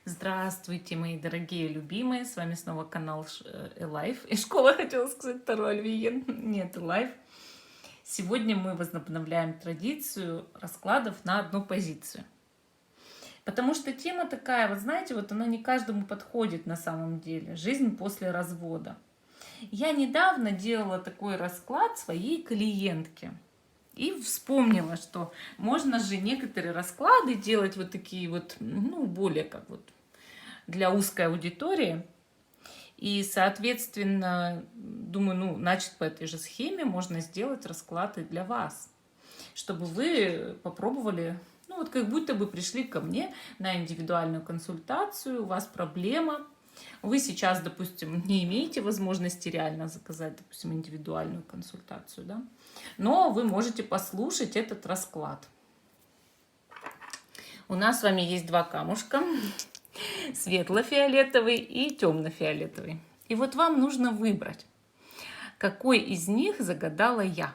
Здравствуйте, мои дорогие любимые! С вами снова канал Элайф. И школа, хотела сказать, Таро Альвиен. Нет, Элайф. Сегодня мы возобновляем традицию раскладов на одну позицию. Потому что тема такая, вот знаете, вот она не каждому подходит на самом деле. Жизнь после развода. Я недавно делала такой расклад своей клиентке. И вспомнила, что можно же некоторые расклады делать вот такие вот, более как вот для узкой аудитории. И, соответственно, думаю, значит, по этой же схеме можно сделать расклады для вас, чтобы вы попробовали, вот как будто бы пришли ко мне на индивидуальную консультацию, у вас проблема, вы сейчас, допустим, не имеете возможности реально заказать, допустим, индивидуальную консультацию, да? Но вы можете послушать этот расклад. У нас с вами есть два камушка, светло-фиолетовый и темно-фиолетовый. И вот вам нужно выбрать, какой из них загадала я.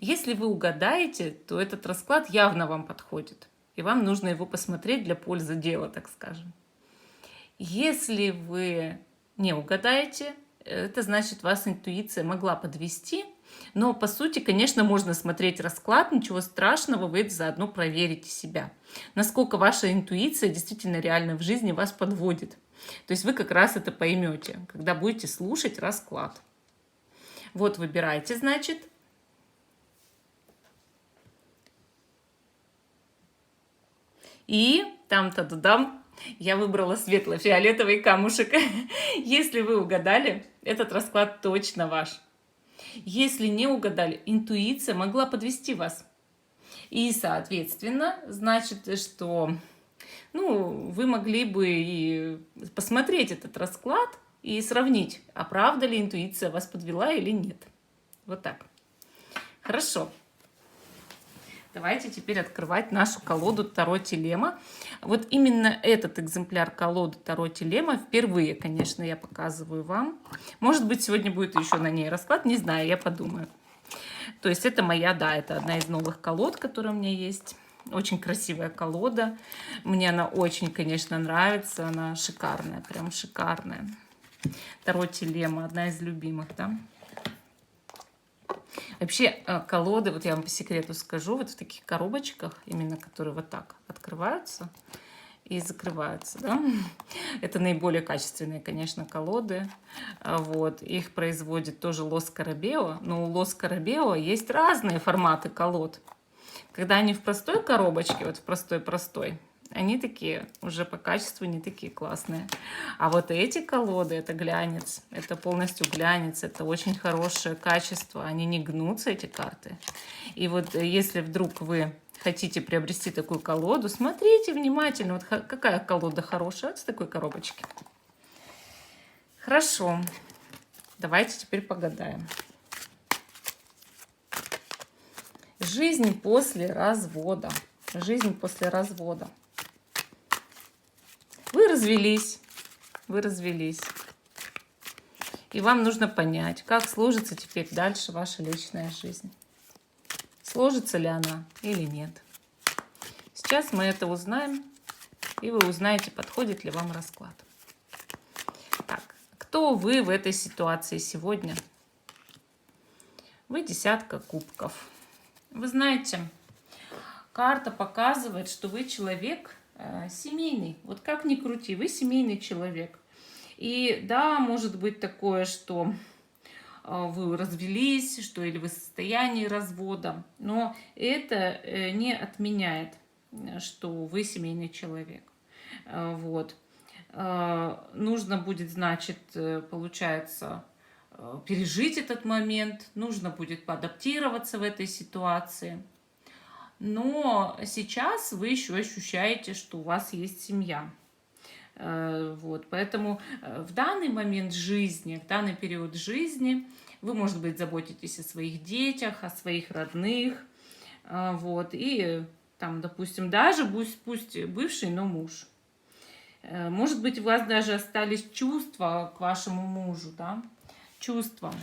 Если вы угадаете, то этот расклад явно вам подходит, и вам нужно его посмотреть для пользы дела, так скажем. Если вы не угадаете, это значит, вас интуиция могла подвести. Но, по сути, конечно, можно смотреть расклад, ничего страшного, вы заодно проверите себя. Насколько ваша интуиция действительно реально в жизни вас подводит. То есть вы как раз это поймете, когда будете слушать расклад. Вот выбирайте, значит. И там-то-дам. Я выбрала светло-фиолетовый камушек. Если вы угадали, этот расклад точно ваш. Если не угадали, интуиция могла подвести вас. И, соответственно, значит, что вы могли бы и посмотреть этот расклад и сравнить, а правда ли интуиция вас подвела или нет. Вот так. Хорошо. Давайте теперь открывать нашу колоду Таро Телема. Вот именно этот экземпляр колоды Таро Телема впервые, конечно, я показываю вам. Может быть, сегодня будет еще на ней расклад, не знаю, я подумаю. То есть это моя, это одна из новых колод, которая у меня есть. Очень красивая колода. Мне она очень, конечно, нравится. Она шикарная, прям шикарная. Таро Телема, одна из любимых, да. Вообще колоды, вот я вам по секрету скажу, вот в таких коробочках, именно которые вот так открываются и закрываются, да, это наиболее качественные, конечно, колоды. Вот. Их производит тоже Лос Карабео, но у Лос Карабео есть разные форматы колод. Когда они в простой коробочке, вот в простой-простой, они такие уже по качеству не такие классные. А вот эти колоды, это глянец, это полностью глянец, это очень хорошее качество, они не гнутся, эти карты. И вот если вдруг вы хотите приобрести такую колоду, смотрите внимательно, вот какая колода хорошая, вот с такой коробочки. Хорошо, давайте теперь погадаем. Жизнь после развода. Жизнь после развода. Вы развелись. И вам нужно понять, как сложится теперь дальше ваша личная жизнь. Сложится ли она или нет. Сейчас мы это узнаем, и вы узнаете, подходит ли вам расклад. Так, кто вы в этой ситуации сегодня? Вы десятка кубков. Вы знаете, карта показывает, что вы человек семейный. Вот как ни крути, вы семейный человек. И да, может быть такое, что вы развелись, что или вы в состоянии развода, но это не отменяет, что вы семейный человек. Вот. Нужно будет, значит, получается, пережить этот момент, нужно будет поадаптироваться в этой ситуации. Но сейчас вы еще ощущаете, что у вас есть семья. Вот, поэтому в данный момент жизни, в данный период жизни вы, может быть, заботитесь о своих детях, о своих родных. Вот, и там, допустим, даже пусть бывший, но муж. Может быть, у вас даже остались чувства к вашему мужу, да? Чувства.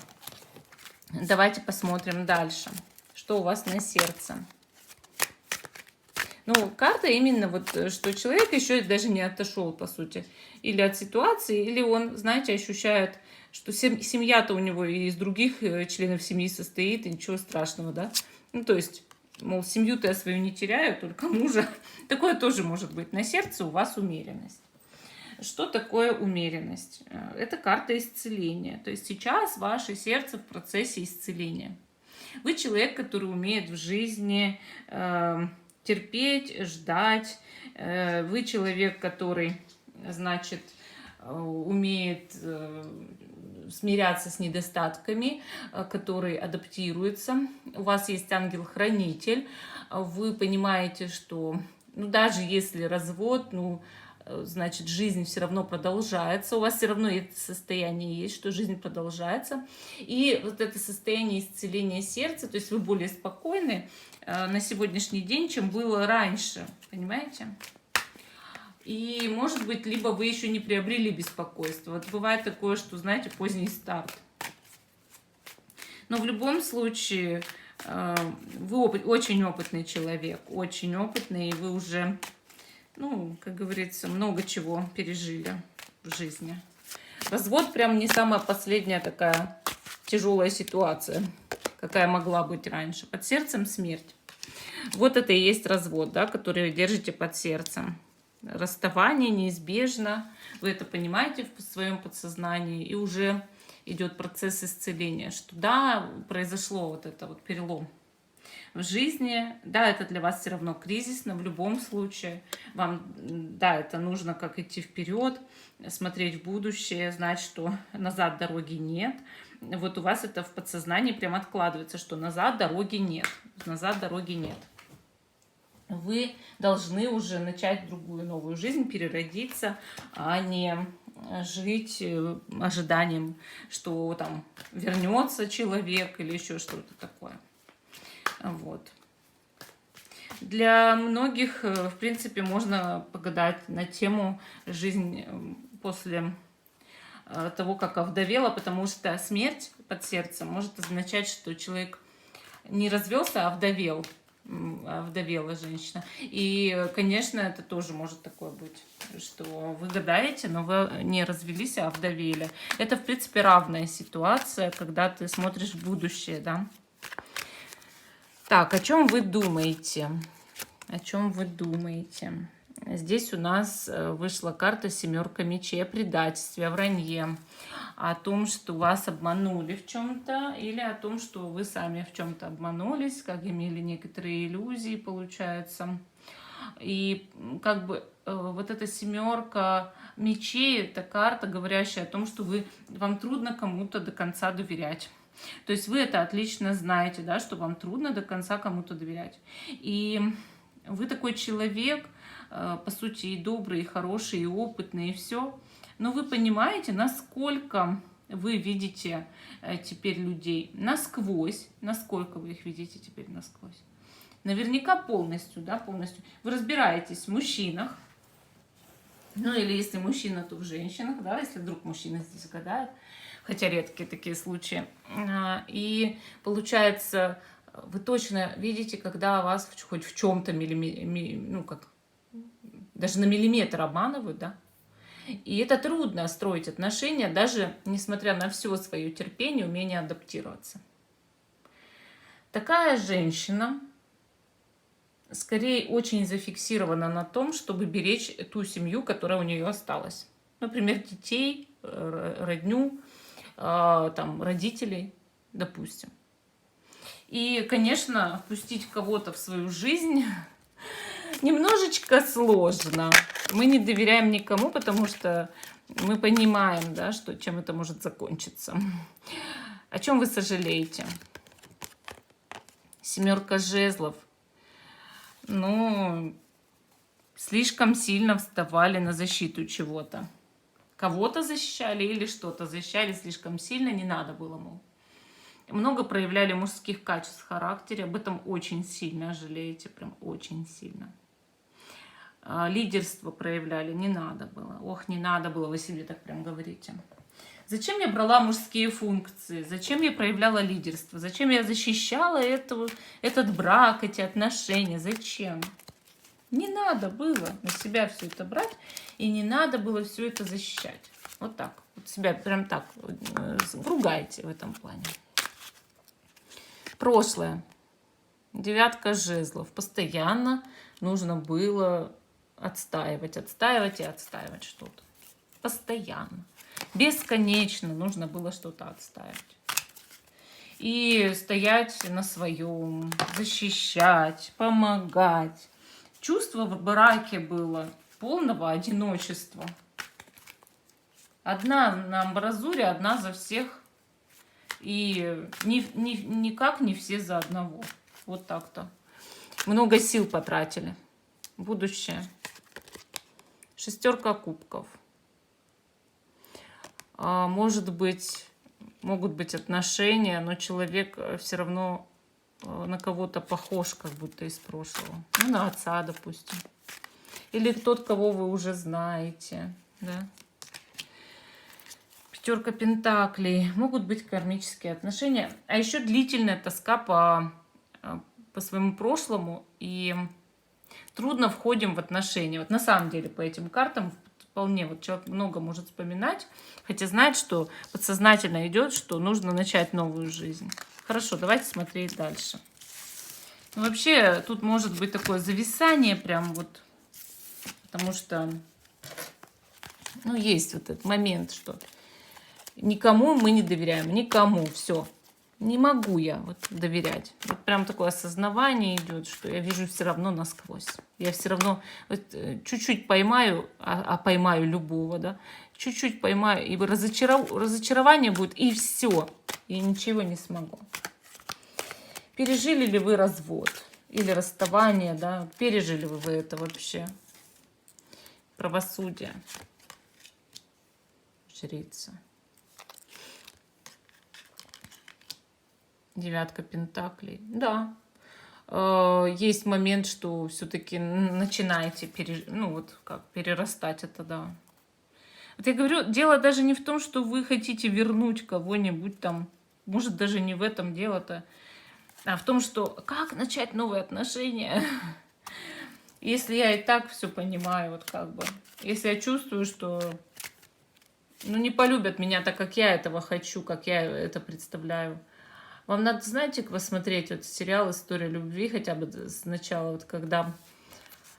Давайте посмотрим дальше, что у вас на сердце. Ну, карта именно вот, что человек еще даже не отошел, по сути, или от ситуации, или он, знаете, ощущает, что семья-то у него и из других членов семьи состоит, и ничего страшного, да. Ну, то есть, мол, семью-то я свою не теряю, только мужа. Такое тоже может быть. На сердце у вас умеренность. Что такое умеренность? Это карта исцеления. То есть сейчас ваше сердце в процессе исцеления. Вы человек, который умеет в жизни терпеть, ждать. Вы человек, который, значит, умеет смиряться с недостатками, который адаптируется. У вас есть ангел-хранитель. Вы понимаете, что ну, даже если развод, ну, значит, жизнь все равно продолжается, у вас все равно это состояние есть, что жизнь продолжается. И вот это состояние исцеления сердца, то есть вы более спокойны на сегодняшний день, чем было раньше, понимаете? И, может быть, либо вы еще не приобрели беспокойство. Вот бывает такое, что, знаете, поздний старт. Но в любом случае, вы очень опытный человек, очень опытный, и вы уже, ну, как говорится, много чего пережили в жизни. Развод прям не самая последняя такая тяжелая ситуация, какая могла быть раньше. Под сердцем смерть. Вот это и есть развод, да, который вы держите под сердцем. Расставание неизбежно, вы это понимаете в своем подсознании, и уже идет процесс исцеления, что да, произошло вот это вот перелом в жизни, да, это для вас все равно кризис, но в любом случае вам, да, это нужно как идти вперед, смотреть в будущее, знать, что назад дороги нет. Вот у вас это в подсознании прям откладывается, что назад дороги нет, назад дороги нет. Вы должны уже начать другую новую жизнь, переродиться, а не жить ожиданием, что там вернется человек или еще что-то такое. Вот. Для многих, в принципе, можно погадать на тему жизнь после того, как овдовела, потому что смерть под сердцем может означать, что человек не развелся, а овдовел. Овдовела женщина. И, конечно, это тоже может такое быть, что вы гадаете, но вы не развелись, а овдовели. Это, в принципе, равная ситуация, когда ты смотришь в будущее, да. Так, о чем вы думаете? О чем вы думаете? Здесь у нас вышла карта семерка мечей о предательстве, о вранье, о том, что вас обманули в чем-то, или о том, что вы сами в чем-то обманулись, как имели некоторые иллюзии, получается. И как бы вот эта семерка мечей, это карта, говорящая о том, что вам трудно кому-то до конца доверять. То есть вы это отлично знаете, да, что вам трудно до конца кому-то доверять. И вы такой человек, по сути, и добрый, и хороший, и опытный, и все. Но вы понимаете, насколько вы видите теперь людей насквозь. Насколько вы их видите теперь насквозь. Наверняка полностью, да, полностью. Вы разбираетесь в мужчинах. Ну, или если мужчина, то в женщинах, да, если вдруг мужчина здесь гадает. Хотя редкие такие случаи. И получается, вы точно видите, когда вас хоть в чем-то, ну, как, даже на миллиметр обманывают, да. И это трудно строить отношения, даже несмотря на все свое терпение, умение адаптироваться. Такая женщина скорее очень зафиксирована на том, чтобы беречь ту семью, которая у нее осталась. Например, детей, родню, там, родителей, допустим. И, конечно, впустить кого-то в свою жизнь немножечко сложно. Мы не доверяем никому, потому что мы понимаем, да, что, чем это может закончиться. О чем вы сожалеете? Семерка жезлов. Ну, слишком сильно вставали на защиту чего-то. Кого-то защищали или что-то защищали слишком сильно, не надо было, мол. Много проявляли мужских качеств в характере, об этом очень сильно жалеете, прям очень сильно. Лидерство проявляли, не надо было. Ох, не надо было, вы себе так прям говорите. Зачем я брала мужские функции? Зачем я проявляла лидерство? Зачем я защищала этот брак, эти отношения? Зачем? Не надо было на себя все это брать, и не надо было все это защищать. Вот так. Вот себя прям так ругайте в этом плане. Прошлое. 9 жезлов. Постоянно нужно было отстаивать и отстаивать что-то. Постоянно. Бесконечно нужно было что-то отстаивать. И стоять на своем, защищать, помогать. Чувство в браке было полного одиночества. Одна на амбразуре, одна за всех. И никак не все за одного. Вот так-то. Много сил потратили. Будущее. 6 кубков. Может быть, могут быть отношения, но человек все равно на кого-то похож, как будто из прошлого. Ну, на отца, допустим. Или тот, кого вы уже знаете. Да? 5 пентаклей. Могут быть кармические отношения. А еще длительная тоска по своему прошлому. И трудно входим в отношения. Вот на самом деле по этим картам вполне вот человек много может вспоминать, хотя знает, что подсознательно идет, что нужно начать новую жизнь. Хорошо, давайте смотреть дальше. Ну, вообще тут может быть такое зависание прям вот, потому что, ну, есть вот этот момент, что никому мы не доверяем, никому, все. Не могу я вот доверять. Вот прям такое осознавание идет, что я вижу все равно насквозь. Я все равно вот, чуть-чуть поймаю, а поймаю любого, да, чуть-чуть поймаю, и разочарование будет, и все. Я ничего не смогу. Пережили ли вы развод или расставание, да? Пережили вы это вообще? Правосудие. Жрица. 9 пентаклей. Да. Есть момент, что все-таки начинаете перерастать это, да. Вот я говорю, дело даже не в том, что вы хотите вернуть кого-нибудь там, может, даже не в этом дело-то, а в том, что как начать новые отношения, если я и так все понимаю, вот как бы, если я чувствую, что не полюбят меня так, как я этого хочу, как я это представляю. Вам надо, знаете, посмотреть вот сериал «История любви», хотя бы сначала, вот когда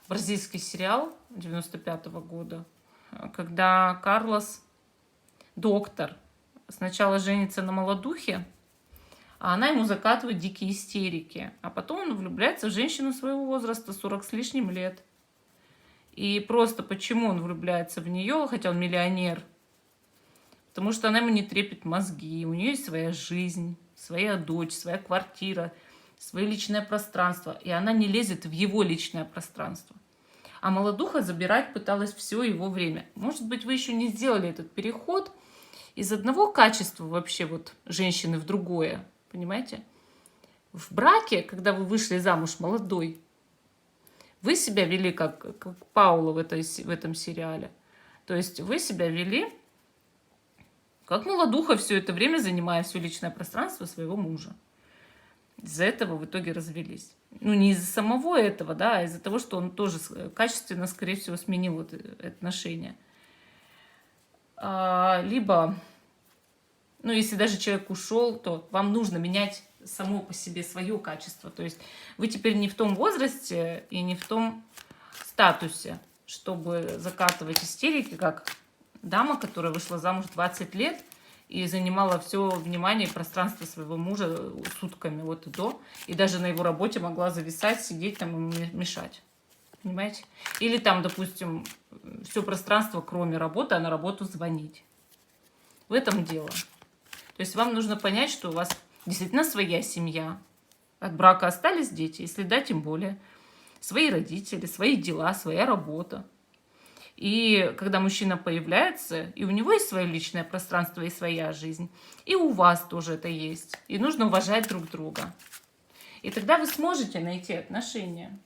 бразильский сериал 95-го года, когда Карлос, доктор, сначала женится на молодухе, а она ему закатывает дикие истерики. А потом он влюбляется в женщину своего возраста, 40 с лишним лет. И просто почему он влюбляется в нее, хотя он миллионер? Потому что она ему не трепет мозги, у нее есть своя жизнь, своя дочь, своя квартира, свое личное пространство. И она не лезет в его личное пространство. А молодуха забирать пыталась все его время. Может быть, вы еще не сделали этот переход из одного качества вообще вот женщины в другое. Понимаете? В браке, когда вы вышли замуж молодой, вы себя вели как Паула в этом сериале. То есть вы себя вели как молодуха, все это время занимая все личное пространство своего мужа. Из-за этого в итоге развелись. Ну, не из-за самого этого, да, а из-за того, что он тоже качественно, скорее всего, сменил отношения. Либо, если даже человек ушел, то вам нужно менять само по себе свое качество. То есть вы теперь не в том возрасте и не в том статусе, чтобы закатывать истерики, как дама, которая вышла замуж 20 лет и занимала все внимание и пространство своего мужа сутками от и до, и даже на его работе могла зависать, сидеть там и мешать. Понимаете? Или там, допустим, все пространство, кроме работы, а на работу звонить. В этом дело. То есть вам нужно понять, что у вас действительно своя семья. От брака остались дети, если да, тем более. Свои родители, свои дела, своя работа. И когда мужчина появляется, и у него есть свое личное пространство и своя жизнь, и у вас тоже это есть. И нужно уважать друг друга. И тогда вы сможете найти отношения.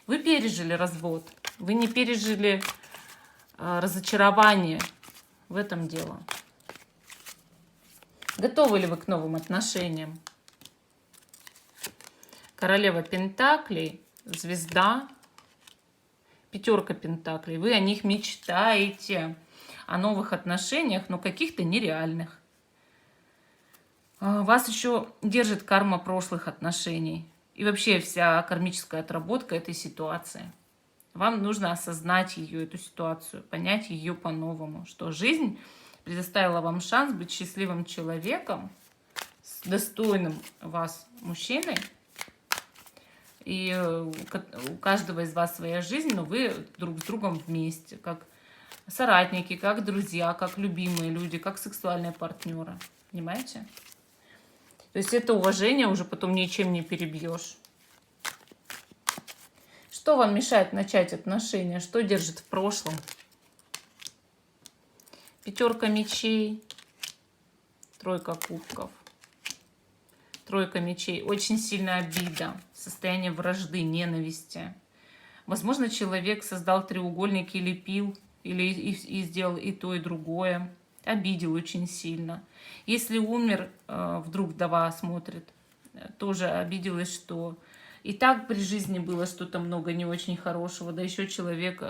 Вы пережили развод, вы не пережили разочарование. В этом дело. Готовы ли вы к новым отношениям? Королева Пентаклей, звезда, Пятерка пентаклей. Вы о них мечтаете, о новых отношениях, но каких-то нереальных. Вас еще держит карма прошлых отношений. И вообще вся кармическая отработка этой ситуации. Вам нужно осознать ее, эту ситуацию, понять ее по-новому. Что жизнь предоставила вам шанс быть счастливым человеком, с достойным вас мужчиной. И у каждого из вас своя жизнь, но вы друг с другом вместе, как соратники, как друзья, как любимые люди, как сексуальные партнеры. Понимаете? То есть это уважение уже потом ничем не перебьешь. Что вам мешает начать отношения? Что держит в прошлом? Пятерка мечей, тройка кубков. Тройка мечей. Очень сильная обида, состояние вражды, ненависти. Возможно, человек создал треугольник и лепил, или и сделал и то, и другое. Обидел очень сильно. Если умер, вдруг вдова смотрит, тоже обиделась, что и так при жизни было что-то много не очень хорошего, да еще человек,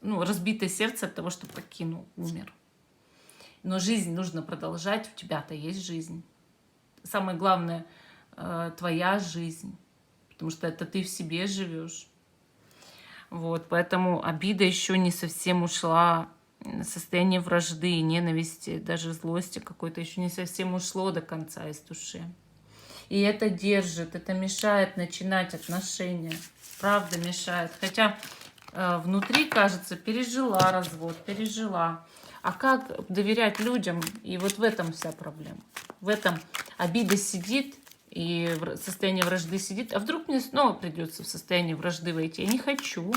разбитое сердце от того, что покинул, умер. Но жизнь нужно продолжать, у тебя-то есть жизнь. Самое главное, твоя жизнь, потому что это ты в себе живешь. Вот, поэтому обида еще не совсем ушла, состояние вражды, ненависти, даже злости какой-то еще не совсем ушло до конца из души. И это держит, это мешает начинать отношения. Правда мешает. Хотя внутри, кажется, пережила развод, пережила. А как доверять людям? И вот в этом вся проблема. В этом обида сидит, и состояние вражды сидит. А вдруг мне снова придется в состояние вражды войти? Я не хочу.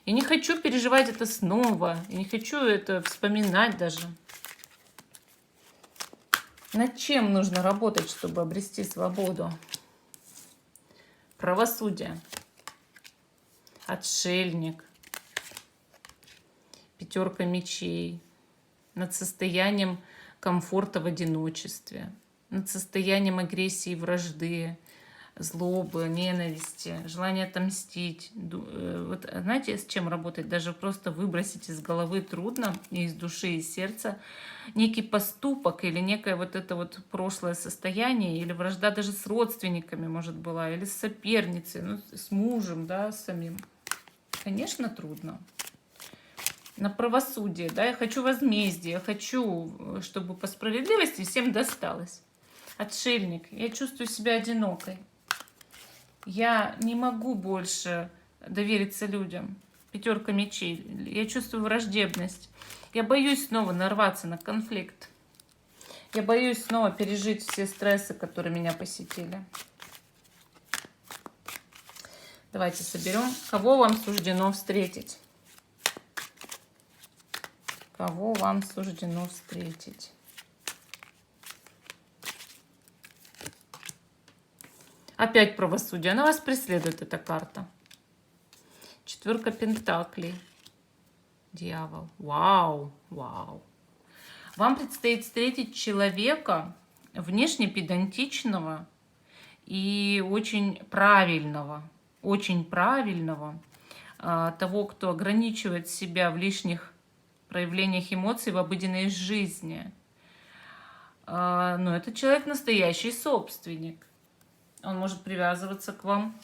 Я не хочу переживать это снова. Я не хочу это вспоминать даже. Над чем нужно работать, чтобы обрести свободу? Правосудие. Отшельник. Пятерка мечей. Над состоянием комфорта в одиночестве. Над состоянием агрессии и вражды. Злобы, ненависти, желание отомстить. Вот знаете, с чем работать? Даже просто выбросить из головы трудно, и из души, и из сердца некий поступок или некое вот это вот прошлое состояние, или вражда даже с родственниками, может, была, или с соперницей, с мужем, да, с самим. Конечно, трудно. На правосудие, да, я хочу возмездия, я хочу, чтобы по справедливости всем досталось. Отшельник, я чувствую себя одинокой. Я не могу больше довериться людям. Пятерка мечей. Я чувствую враждебность. Я боюсь снова нарваться на конфликт. Я боюсь снова пережить все стрессы, которые меня посетили. Давайте соберем. Кого вам суждено встретить? Кого вам суждено встретить? Опять правосудие. Она вас преследует, эта карта. Четверка пентаклей. Дьявол. Вау, вау. Вам предстоит встретить человека внешне педантичного и очень правильного, того, кто ограничивает себя в лишних проявлениях эмоций в обыденной жизни. Но этот человек настоящий собственник. Он может привязываться к вам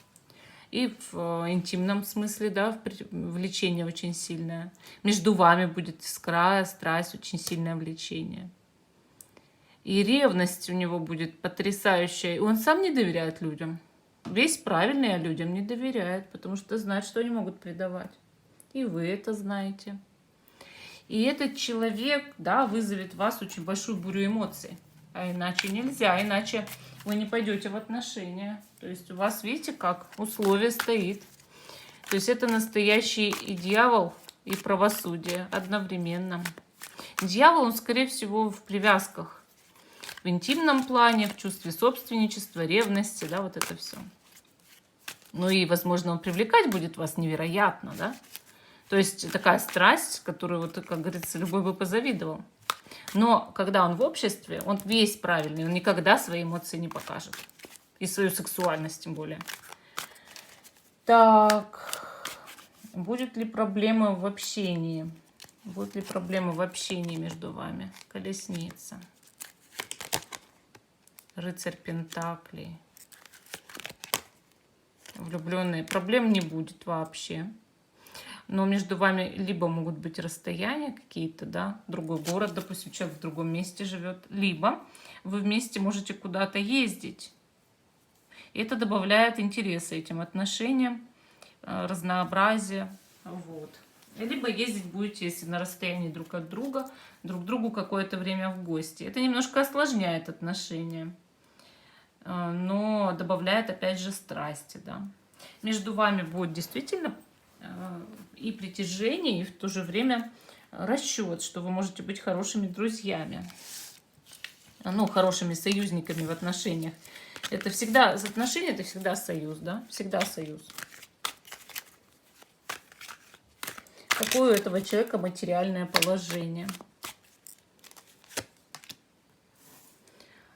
и в интимном смысле, да, влечение очень сильное. Между вами будет искра, страсть, очень сильное влечение. И ревность у него будет потрясающая. И он сам не доверяет людям. Весь правильный, а людям не доверяет, потому что знает, что они могут предавать. И вы это знаете. И этот человек, да, вызовет в вас очень большую бурю эмоций. А иначе нельзя, иначе вы не пойдете в отношения. То есть у вас, видите, как условие стоит. То есть это настоящий и дьявол, и правосудие одновременно. Дьявол, он, скорее всего, в привязках. В интимном плане, в чувстве собственничества, ревности, да, вот это все. Ну и, возможно, он привлекать будет вас невероятно, да. То есть такая страсть, которую, вот, как говорится, любой бы позавидовал. Но когда он в обществе, он весь правильный, он никогда свои эмоции не покажет. И свою сексуальность тем более. Так, Будет ли проблема в общении? Будут ли проблемы в общении между вами? Колесница. Рыцарь Пентаклей. Влюбленные. Проблем не будет вообще. Но между вами либо могут быть расстояния какие-то, да, другой город, допустим, человек в другом месте живет, либо вы вместе можете куда-то ездить. И это добавляет интереса этим отношениям, разнообразия. Вот. Либо ездить будете, если на расстоянии друг от друга, друг к другу какое-то время в гости. Это немножко осложняет отношения, но добавляет опять же страсти, да. Между вами будет действительно и притяжение, и в то же время расчет, что вы можете быть хорошими друзьями, ну, хорошими союзниками в отношениях. Это всегда, отношения это всегда союз, да, всегда союз. Какое у этого человека материальное положение?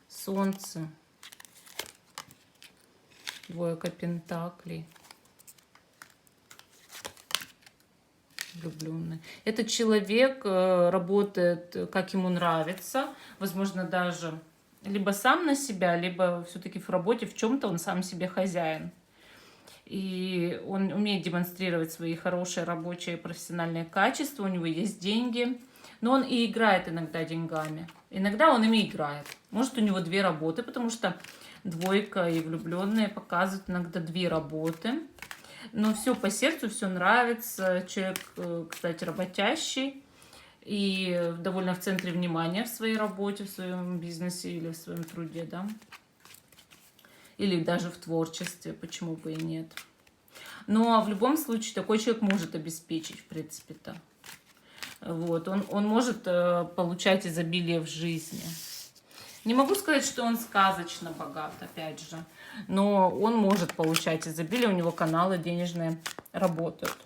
Солнце. Двойка пентаклей. Влюбленный. Этот человек работает, как ему нравится, возможно, даже либо сам на себя, либо все-таки в работе в чем-то он сам себе хозяин. И он умеет демонстрировать свои хорошие рабочие профессиональные качества, у него есть деньги, но он и играет иногда деньгами. Иногда он ими играет. Может, у него 2 работы, потому что двойка и влюбленные показывают иногда 2 работы. Но все по сердцу, все нравится. Человек, кстати, работящий и довольно в центре внимания в своей работе, в своем бизнесе или в своем труде, да. Или даже в творчестве, почему бы и нет. Но в любом случае такой человек может обеспечить, в принципе-то. Вот. Он может получать изобилие в жизни. Не могу сказать, что он сказочно богат, опять же. Но он может получать изобилие, у него каналы денежные работают.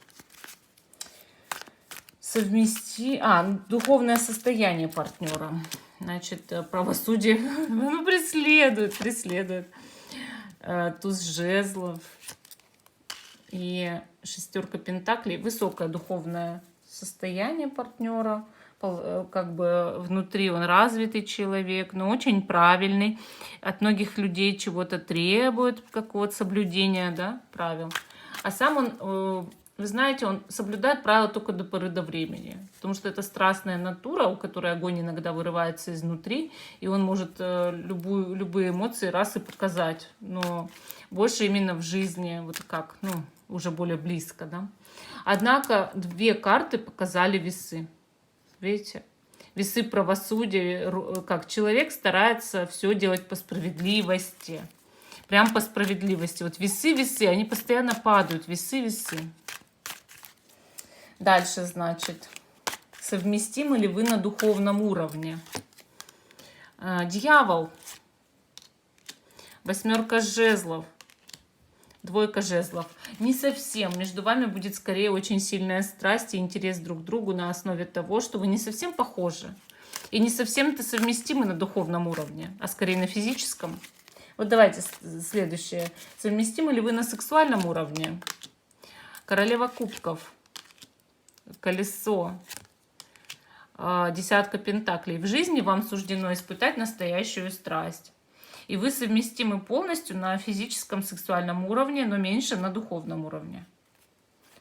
Духовное состояние партнера. Значит, правосудие преследует. Туз жезлов и 6 пентаклей. Высокое духовное состояние партнера. Как бы внутри он развитый человек, но очень правильный. От многих людей чего-то требует, какого-то соблюдения, да, правил. А сам он, вы знаете, он соблюдает правила только до поры до времени. Потому что это страстная натура, у которой огонь иногда вырывается изнутри, и он может любые эмоции раз и показать. Но больше именно в жизни, вот как, ну, уже более близко, да. Однако 2 карты показали весы. Видите? Весы правосудия, как человек старается все делать по справедливости. Прям по справедливости. Вот весы, они постоянно падают. Весы. Дальше, значит, совместимы ли вы на духовном уровне? Дьявол. 8 жезлов. 2 жезлов. Не совсем. Между вами будет скорее очень сильная страсть и интерес друг к другу на основе того, что вы не совсем похожи. И не совсем-то совместимы на духовном уровне, а скорее на физическом. Вот давайте следующее. Совместимы ли вы на сексуальном уровне? Королева кубков. Колесо. 10 пентаклей. В жизни вам суждено испытать настоящую страсть. И вы совместимы полностью на физическом, сексуальном уровне, но меньше на духовном уровне.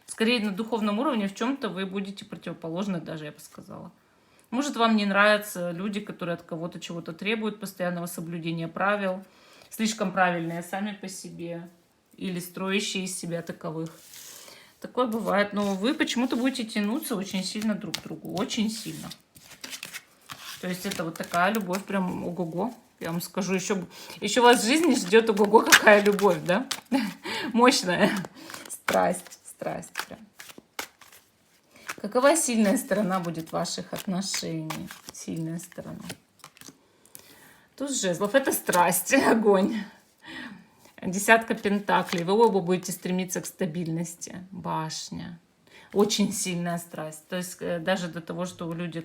Скорее, на духовном уровне в чем-то вы будете противоположны даже, я бы сказала. Может, вам не нравятся люди, которые от кого-то чего-то требуют, постоянного соблюдения правил, слишком правильные сами по себе или строящие из себя таковых. Такое бывает. Но вы почему-то будете тянуться очень сильно друг к другу. Очень сильно. То есть это вот такая любовь прям ого-го. Я вам скажу, еще вас в жизни ждет ого-го какая любовь, да? Мощная страсть прям. Какова сильная сторона будет ваших отношений? Сильная сторона. Туз жезлов — это страсть, огонь. 10 пентаклей. Вы оба будете стремиться к стабильности. Башня. Очень сильная страсть. То есть даже до того, что люди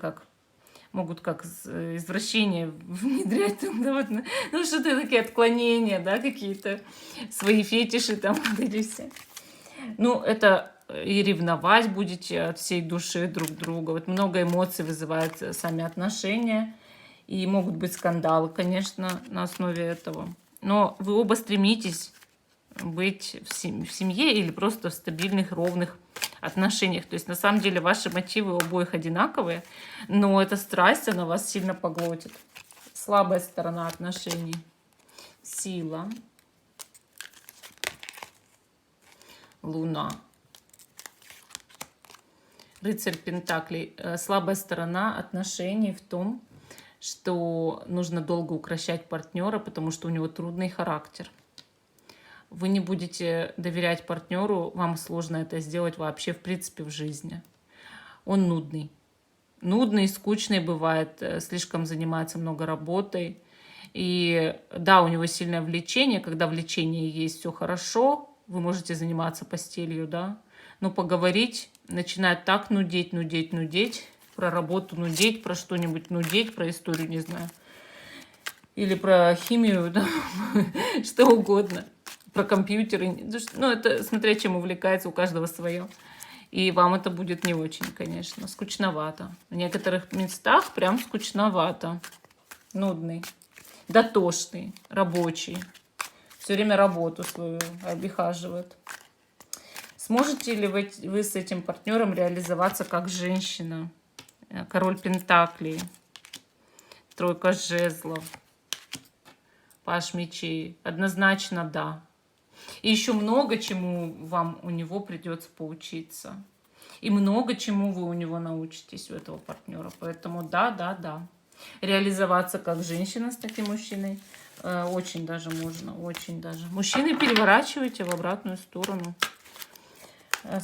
могут как извращения внедрять, там, да, вот, ну что-то такие отклонения, да, какие-то свои фетиши там, вот эти все. Ну, это и ревновать будете от всей души друг друга. Вот много эмоций вызывают сами отношения. И могут быть скандалы, конечно, на основе этого. Но вы оба стремитесь быть в семье или просто в стабильных, ровных отношениях. То есть на самом деле ваши мотивы у обоих одинаковые, но эта страсть, она вас сильно поглотит. Слабая сторона отношений. Сила. Луна. Рыцарь Пентаклей. Слабая сторона отношений в том, что нужно долго укрощать партнера, потому что у него трудный характер. Вы не будете доверять партнеру, вам сложно это сделать вообще в принципе в жизни. Он нудный. Нудный, скучный бывает, слишком занимается много работой. И да, у него сильное влечение. Когда влечение есть, все хорошо, вы можете заниматься постелью, да. Но поговорить начинает так нудеть, про работу нудеть, про что-нибудь нудеть, про историю, не знаю. Или про химию, да, что угодно. Про компьютеры. Ну, это смотря чем увлекается, у каждого свое. И вам это будет не очень, конечно. Скучновато. В некоторых местах прям скучновато. Нудный. Дотошный. Рабочий. Все время работу свою обихаживает. Сможете ли вы с этим партнером реализоваться как женщина? Король Пентаклей. Тройка жезлов. Паж мечей. Однозначно да. И еще много чему вам у него придется поучиться. И много чему вы у него научитесь, у этого партнера. Поэтому да. Реализоваться как женщина с таким мужчиной очень даже можно. Очень даже. Мужчины, переворачивайте в обратную сторону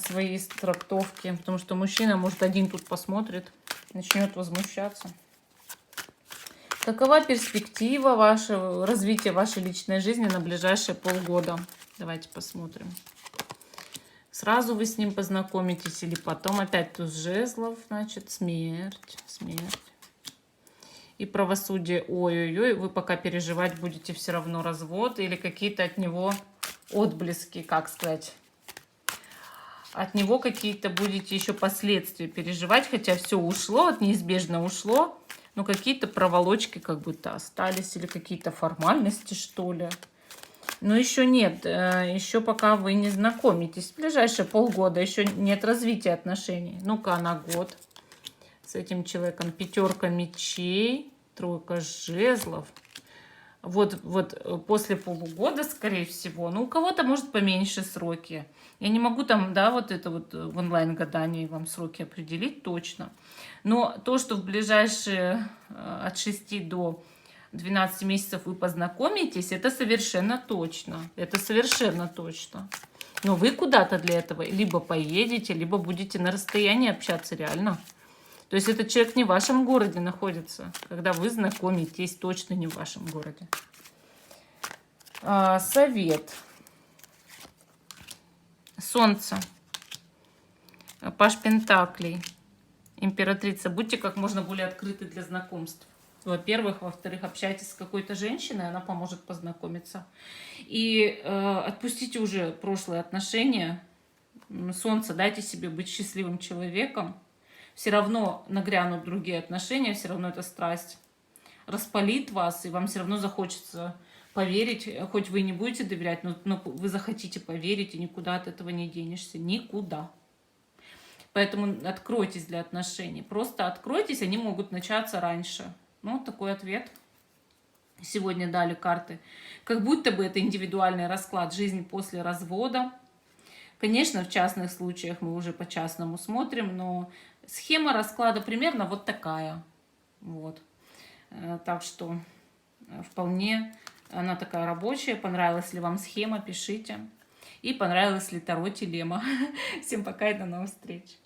свои трактовки. Потому что мужчина, может, один тут посмотрит, начнет возмущаться. Какова перспектива вашего развития вашей личной жизни на ближайшие полгода? Давайте посмотрим. Сразу вы с ним познакомитесь или потом опять туз жезлов, значит, смерть. И правосудие. Ой-ой-ой, вы пока переживать будете все равно развод или какие-то от него отблески, как сказать. От него какие-то будете еще последствия переживать, хотя все ушло, неизбежно ушло, но какие-то проволочки как будто остались или какие-то формальности, что ли. Но еще нет, еще пока вы не знакомитесь. В ближайшие полгода еще нет развития отношений. Ну-ка, на год с этим человеком. Пятерка мечей, тройка жезлов. Вот после полугода, скорее всего, ну, у кого-то, может, поменьше сроки. Я не могу там, да, вот это вот в онлайн-гадании вам сроки определить точно. Но то, что в ближайшие от 6 до 12 месяцев вы познакомитесь, это совершенно точно. Это совершенно точно. Но вы куда-то для этого либо поедете, либо будете на расстоянии общаться реально. То есть этот человек не в вашем городе находится, когда вы знакомитесь, точно не в вашем городе. Совет. Солнце. Паж Пентаклей. Императрица. Будьте как можно более открыты для знакомств. Во-первых. Во-вторых, общайтесь с какой-то женщиной, она поможет познакомиться. И отпустите уже прошлые отношения. Солнце, дайте себе быть счастливым человеком. Все равно нагрянут другие отношения, все равно эта страсть распалит вас, и вам все равно захочется поверить, хоть вы не будете доверять, но вы захотите поверить, и никуда от этого не денешься, никуда. Поэтому откройтесь для отношений, просто откройтесь, они могут начаться раньше. Ну, такой ответ. Сегодня дали карты. Как будто бы это индивидуальный расклад жизни после развода. Конечно, в частных случаях мы уже по-частному смотрим, но схема расклада примерно вот такая. Вот. Так что вполне она такая рабочая. Понравилась ли вам схема, пишите. И понравилась ли Таро Телема. Всем пока и до новых встреч.